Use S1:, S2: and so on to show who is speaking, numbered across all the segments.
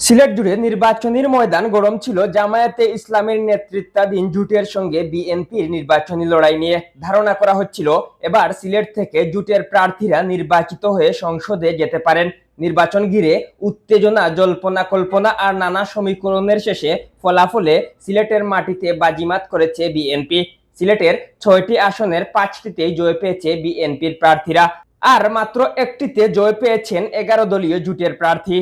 S1: সিলেট জুড়ে নির্বাচনের ময়দান গরম ছিল জামায়াতে ইসলামের নেতৃত্বাধীন জোটের সঙ্গে বিএনপির নির্বাচনী লড়াই নিয়ে। ধারণা করা হচ্ছিল এবার সিলেট থেকে জোটের প্রার্থীরা নির্বাচিত হয়ে সংসদে যেতে পারেন। নির্বাচন ঘিরে উত্তেজনা, জল্পনা কল্পনা আর নানা সমীকরণের শেষে ফলাফলে সিলেটের মাটিতে বাজিমাত করেছে বিএনপি। সিলেটের 6টি আসনের 5টিতেই জয় পেয়েছে বিএনপির প্রার্থীরা, আর মাত্র একটিতে জয় পেয়েছেন 11 দলীয় জোটের প্রার্থী।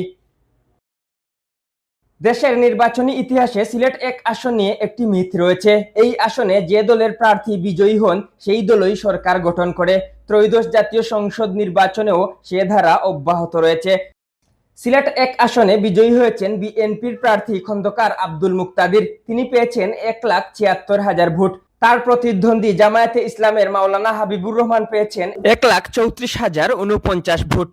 S1: দেশের নির্বাচনী ইতিহাসে সিলেট এক আসন নিয়ে একটি মিথ রয়েছে। এই আসনে যে দলের প্রার্থী বিজয়ী হন সেই দলই সরকার গঠন করে। ত্রয়োদশ জাতীয় সংসদ নির্বাচনেও সে ধারা অব্যাহত রয়েছে। সিলেট এক আসনে বিজয়ী হয়েছেন বিএনপির প্রার্থী খন্দকার আব্দুল মুক্তাদির। তিনি পেয়েছেন 1,76,000 ভোট। তার প্রতিদ্বন্দ্বী জামায়াতে ইসলামের মাওলানা হাবিবুর রহমান পেয়েছেন 1,34,049 ভোট।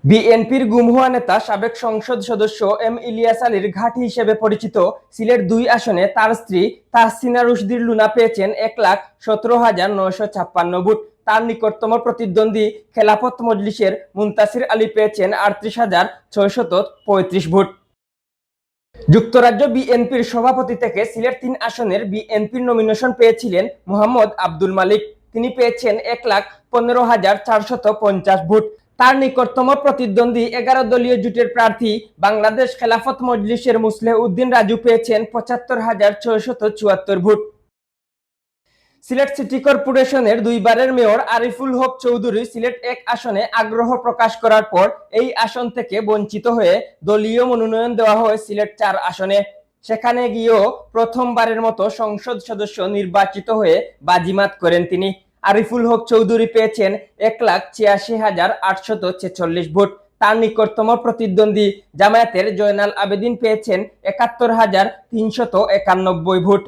S1: বিএনপির গুম হওয়া নেতা সাবেক সংসদ সদস্য এম ইলিয়াস আলীর ঘাঁটি হিসেবে পরিচিত সিলেট 2 আসনে তার স্ত্রী তাহসিনা রুশদীর লুনা পেয়েছেন 1,17,956 ভোট। তার নিকটতম প্রতিদ্বন্দ্বী খেলাফত মজলিসের মুনতাসির আলী পেয়েছেন 38,635 ভোট। যুক্তরাজ্য বিএনপির সভাপতি থেকে সিলেট 3 আসনের বিএনপির নমিনেশন পেয়েছিলেন মোহাম্মদ আব্দুল মালিক। তিনি পেয়েছেন 1,15,450 ভোট। তার নিকটতম প্রতিদ্বন্দ্বী 11 দলীয় জোটের প্রার্থী বাংলাদেশ খেলাফত মজলিসের মুসলেহ উদ্দিন রাজু পেয়েছেন 75,674 ভোট। সিলেট সিটি কর্পোরেশনের 2বারের মেয়র আরিফুল হক চৌধুরী সিলেট 1 আসনে আগ্রহ প্রকাশ করার পর এই আসন থেকে বঞ্চিত হয়ে দলীয় মনোনয়ন দেওয়া হয় সিলেট 4 আসনে। সেখানে গিয়েও প্রথমবারের মতো সংসদ সদস্য নির্বাচিত হয়ে বাজিমাত করেন তিনি। আরিফুল হক চৌধুরী পেয়েছেন 1,86,846 ভোট। তার নিকটতম প্রতিদ্বন্দ্বী জামায়াতের জয়নাল আবেদিন পেয়েছেন 71,391 ভোট।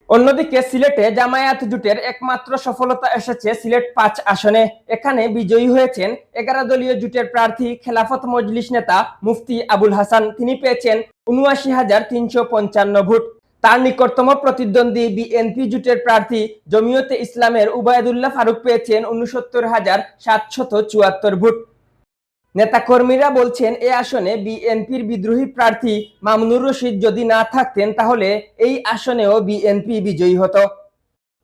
S1: অন্যদিকে সিলেটে জামায়াত জোটের একমাত্র সফলতা এসেছে সিলেট 5 আসনে। এখানে বিজয়ী হয়েছেন 11 দলীয় জোটের প্রার্থী খেলাফত মজলিস নেতা মুফতি আবুল হাসান। তিনি পেয়েছেন 79,355 ভোট। তার নিকটতম প্রতিদ্বন্দ্বী বিএনপি জোটের প্রার্থী জমিয়তে ইসলামের উবায়দুল্লাহ ফারুক পেয়েছেন 69,774 ভোট। নেতাকর্মীরা বলছেন এ আসনে বিএনপির বিদ্রোহী প্রার্থী মামুনুর রশিদ যদি না থাকতেন তাহলে এই আসনেও বিএনপি বিজয়ী হতো।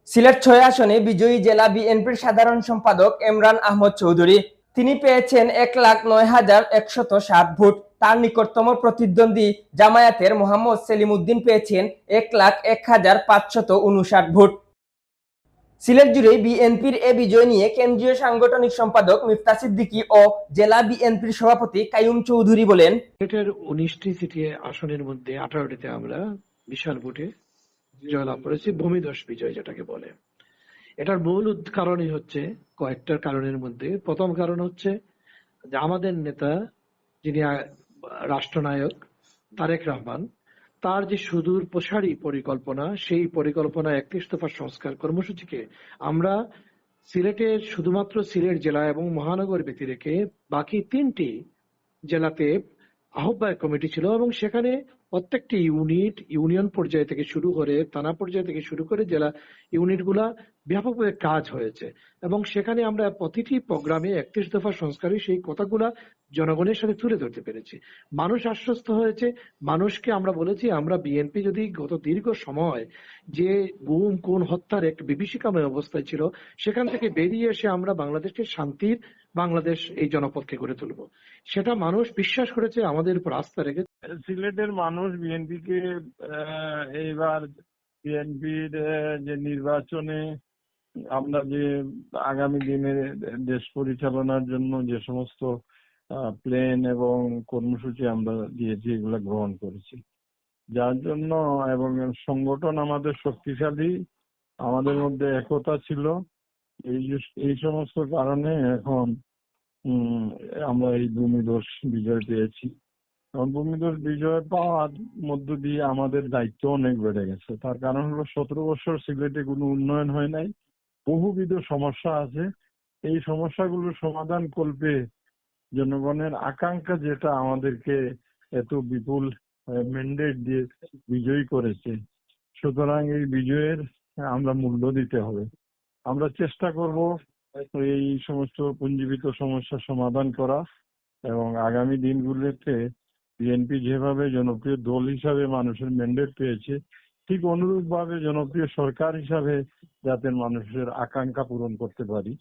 S1: সিলেট 6 আসনে বিজয়ী জেলা বিএনপির সাধারণ সম্পাদক এমরান আহমদ চৌধুরী। তিনি পেয়েছেন 1,09,107 ভোট। তার নিকটতম প্রতিদ্বন্দ্বী জামায়াতের মোহাম্মদ সেলিম উদ্দিন পেয়েছেন 1,01,559 ভোট। সিলেট জুড়ে বিএনপির এ বিজয় নিয়ে কেন্দ্রীয় সাংগঠনিক সম্পাদক মিফতা সিদ্দিকী ও জেলা বিএনপির সভাপতি কাইয়ুম চৌধুরী বলেন,
S2: সিলেটের 19টি সিটি আসনের মধ্যে 18টিতে আমরা বিশাল ভোটে জয়লাভ করেছি, ভূমিধস বিজয় যেটাকে বলে। এটার মূল কারণই হচ্ছে কয়েকটা কারণের মধ্যে প্রথম কারণ হচ্ছে যে আমাদের নেতা যিনি রাষ্ট্রনায়ক তারেক রহমান, তার যে সুদূর প্রসারী পরিকল্পনা, সেই পরিকল্পনা 31 দফা সংস্কার কর্মসূচিকে আমরা সিলেটের শুধুমাত্র সিলেট জেলা এবং মহানগর ব্যতি রেখে বাকি 3টি জেলাতে আহ্বায়ক কমিটি ছিল এবং সেখানে প্রত্যেকটি ইউনিয়ন পর্যায় থেকে শুরু করে থানা পর্যায় থেকে শুরু করে জেলা ইউনিটগুলা ব্যাপকভাবে কাজ হয়েছে এবং সেখানে আমরা প্রতিটি প্রোগ্রামে 31 দফা সংস্কারে সেই কথাগুলা জনগণের সাথে তুলে ধরতে পেরেছি। মানুষ আশ্বস্ত হয়েছে। মানুষকে আমরা বলেছি আমরা বিএনপি যদি গত দীর্ঘ সময় যে গুম খুন হত্যার এক বিভীষিকাময় অবস্থায় ছিল সেখান থেকে বেরিয়ে এসে আমরা বাংলাদেশকে শান্তির বাংলাদেশ এই জনপদকে গড়ে তুলব, সেটা মানুষ বিশ্বাস করেছে, আমাদের উপর আস্থা রেখে।
S3: সিলেটের মানুষ বিএনপিকে এইবার বিএনপির যে নির্বাচনে আমরা যে আগামী দিনে দেশ পরিচালনার জন্য যে সমস্ত প্ল্যান এবং কর্মসূচি আমরা দিয়েছি এগুলো গ্রহণ করেছি, যার জন্য এবং সংগঠন আমাদের শক্তিশালী, আমাদের মধ্যে একতা ছিল। এই সমস্ত কারণে এখন আমরা এই ভূমিধস বিজয় পেয়েছি। ভূমিধস বিজয় পাওয়ার মধ্য দিয়ে আমাদের দায়িত্ব অনেক বেড়ে গেছে। তার কারণ হলো 17 বছর সিলেটে কোনো উন্নয়ন হয় নাই, বহুবিধ সমস্যা আছে। এই সমস্যাগুলোর সমাধান করবে জনগণের আকাঙ্ক্ষা, যেটা আমাদেরকে এত বিপুল ম্যান্ডেট দিয়ে বিজয়ী করেছে। সুতরাং এই বিজয়ের আমরা মূল্য দিতে হবে। আমরা চেষ্টা করব এই সমস্ত পুঞ্জীবিত সমস্যার সমাধান করা এবং আগামী দিনগুলোতে বিএনপি যেভাবে জনপ্রিয় দল হিসাবে মানুষের ম্যান্ডেট পেয়েছে, ঠিক অনুরূপভাবে জনপ্রিয় সরকার হিসাবে যাতে মানুষের আকাঙ্ক্ষা পূরণ করতে পারি।